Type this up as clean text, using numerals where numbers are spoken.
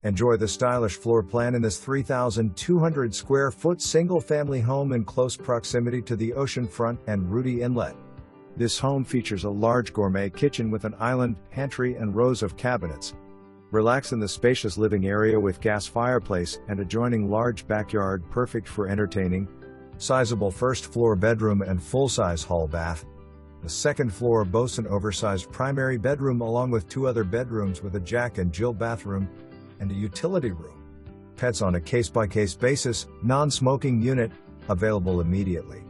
Enjoy the stylish floor plan in this 3,200 square foot single-family home in close proximity to the Oceanfront and Rudee Inlet. This home features a large gourmet kitchen with an island, pantry and rows of cabinets. Relax in the spacious living area with gas fireplace and adjoining large backyard perfect for entertaining. Sizeable first-floor bedroom and full-size hall bath. The second floor boasts an oversized primary bedroom along with 2 other bedrooms with a Jack and Jill bathroom and a utility room. Pets on a case-by-case basis, non-smoking unit, available immediately.